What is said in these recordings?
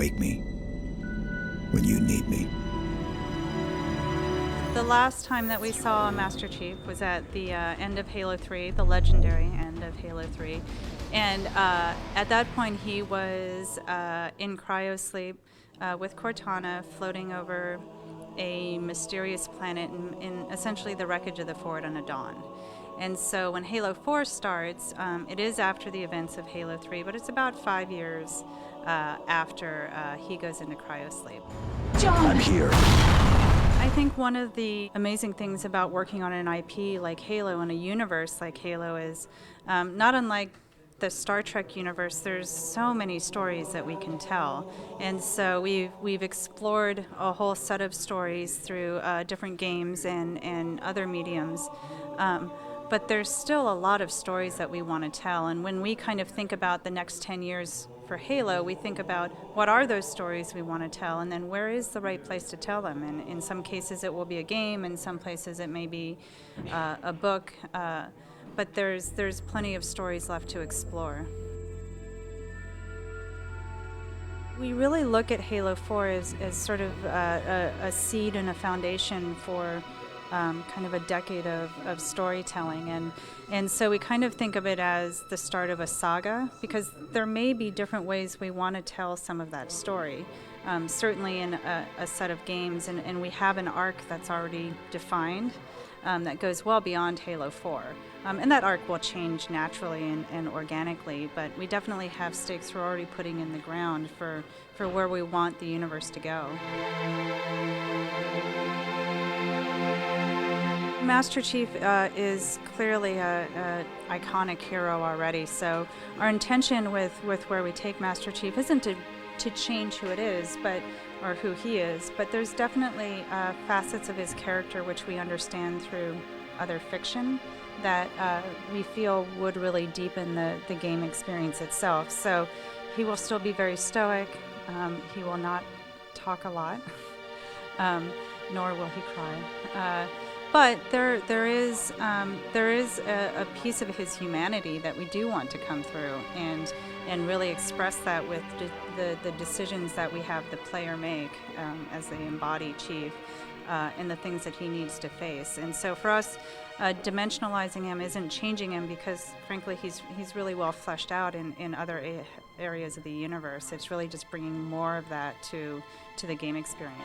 wake me when you need me. The last time that we saw Master Chief was at the end of Halo 3, the legendary end of Halo 3. And at that point, he was in cryosleep with Cortana, floating over a mysterious planet in essentially the wreckage of the Forward Unto Dawn. And so when Halo 4 starts, it is after the events of Halo 3, but it's about 5 years after he goes into cryosleep. John! I'm here. I think one of the amazing things about working on an IP like Halo and a universe like Halo is not unlike the Star Trek universe, there's so many stories that we can tell. And so we've explored a whole set of stories through different games and other mediums. But there's still a lot of stories that we want to tell. And when we kind of think about the next 10 years for Halo, we think about what are those stories we want to tell, and then where is the right place to tell them. And in some cases it will be a game, in some places it may be a book, but there's plenty of stories left to explore. We really look at Halo 4 as sort of a seed and a foundation for kind of a decade of storytelling, and so we kind of think of it as the start of a saga, because there may be different ways we want to tell some of that story. Certainly in a set of games, and we have an arc that's already defined that goes well beyond Halo 4. And that arc will change naturally and organically, but we definitely have stakes we're already putting in the ground for where we want the universe to go. Master Chief is clearly a iconic hero already, so our intention with where we take Master Chief isn't to change who it is, or who he is, but there's definitely facets of his character which we understand through other fiction that we feel would really deepen the game experience itself. So he will still be very stoic, he will not talk a lot, nor will he cry. But there is a piece of his humanity that we do want to come through and really express that with the decisions that we have the player make as the embodied Chief and the things that he needs to face. And so for us, dimensionalizing him isn't changing him, because frankly he's really well fleshed out in other areas of the universe. It's really just bringing more of that to the game experience.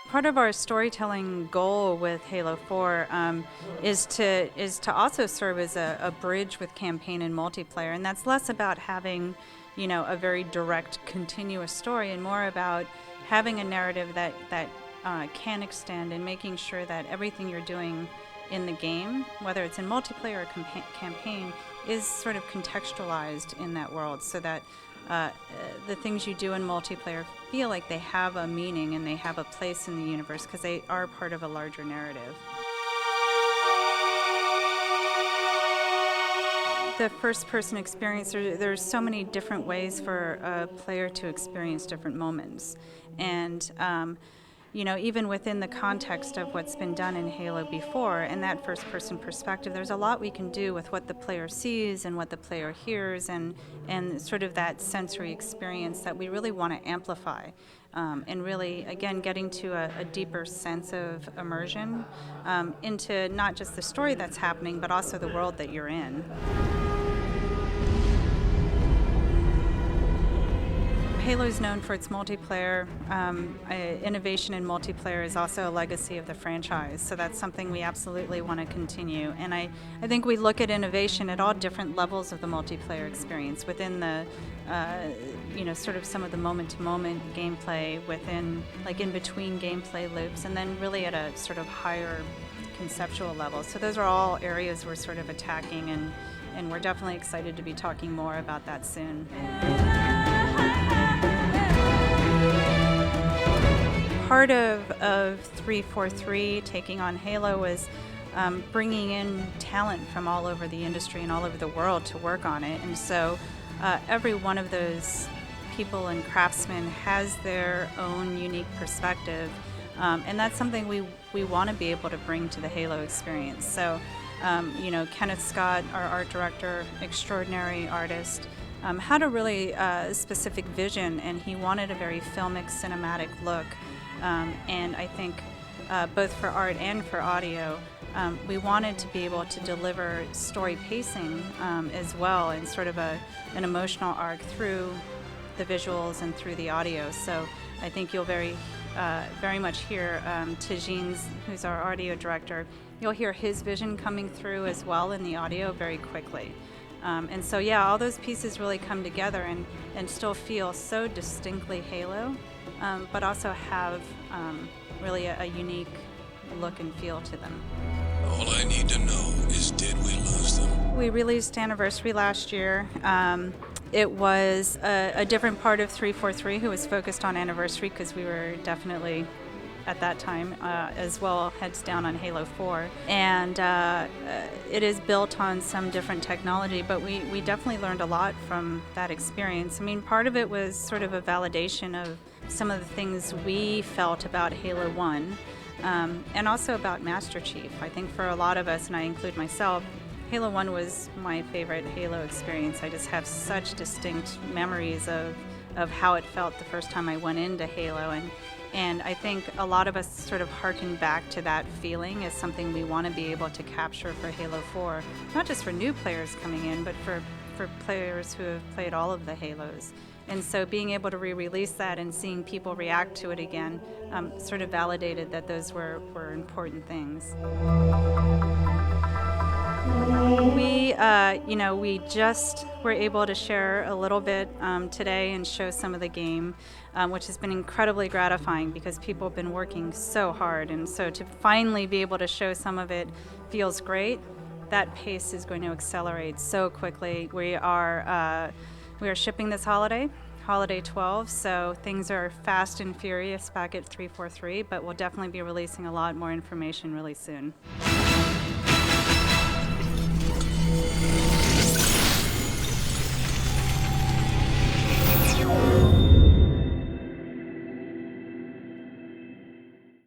Part of our storytelling goal with Halo 4 is to also serve as a bridge with campaign and multiplayer, and that's less about having, a very direct, continuous story, and more about having a narrative that can extend, and making sure that everything you're doing in the game, whether it's in multiplayer or campaign, is sort of contextualized in that world, so that the things you do in multiplayer feel like they have a meaning and they have a place in the universe, because they are part of a larger narrative. The first-person experience, there's so many different ways for a player to experience different moments. And even within the context of what's been done in Halo before, and that first-person perspective, there's a lot we can do with what the player sees and what the player hears, and sort of that sensory experience that we really want to amplify, and really, again, getting to a deeper sense of immersion into not just the story that's happening, but also the world that you're in. Halo is known for its multiplayer. Innovation in multiplayer is also a legacy of the franchise, so that's something we absolutely want to continue. And I think we look at innovation at all different levels of the multiplayer experience, within the, sort of some of the moment-to-moment gameplay, within, like in between gameplay loops, and then really at a sort of higher conceptual level. So those are all areas we're sort of attacking, and we're definitely excited to be talking more about that soon. Part of 343 taking on Halo was bringing in talent from all over the industry and all over the world to work on it. And so every one of those people and craftsmen has their own unique perspective. And that's something we want to be able to bring to the Halo experience. So, Kenneth Scott, our art director, extraordinary artist, had a really specific vision, and he wanted a very filmic, cinematic look. And I think both for art and for audio, we wanted to be able to deliver story pacing as well, and sort of an emotional arc through the visuals and through the audio. So I think you'll very much hear Tajin's, who's our audio director, you'll hear his vision coming through as well in the audio very quickly. And so, yeah, all those pieces really come together and still feel so distinctly Halo, but also have really a unique look and feel to them. All I need to know is, did we lose them? We released Anniversary last year. It was a different part of 343 who was focused on Anniversary, because we were definitely, at that time, as well, heads down on Halo 4. And it is built on some different technology, but we definitely learned a lot from that experience. I mean, part of it was sort of a validation of some of the things we felt about Halo 1, and also about Master Chief. I think for a lot of us, and I include myself, Halo 1 was my favorite Halo experience. I just have such distinct memories of how it felt the first time I went into Halo, and I think a lot of us sort of harken back to that feeling as something we want to be able to capture for Halo 4, not just for new players coming in, but for players who have played all of the Halos. And so being able to re-release that and seeing people react to it again sort of validated that those were important things. We just were able to share a little bit today and show some of the game, which has been incredibly gratifying because people have been working so hard. And so to finally be able to show some of it feels great. That pace is going to accelerate so quickly. We are shipping this holiday 12, so things are fast and furious back at 343, but we'll definitely be releasing a lot more information really soon.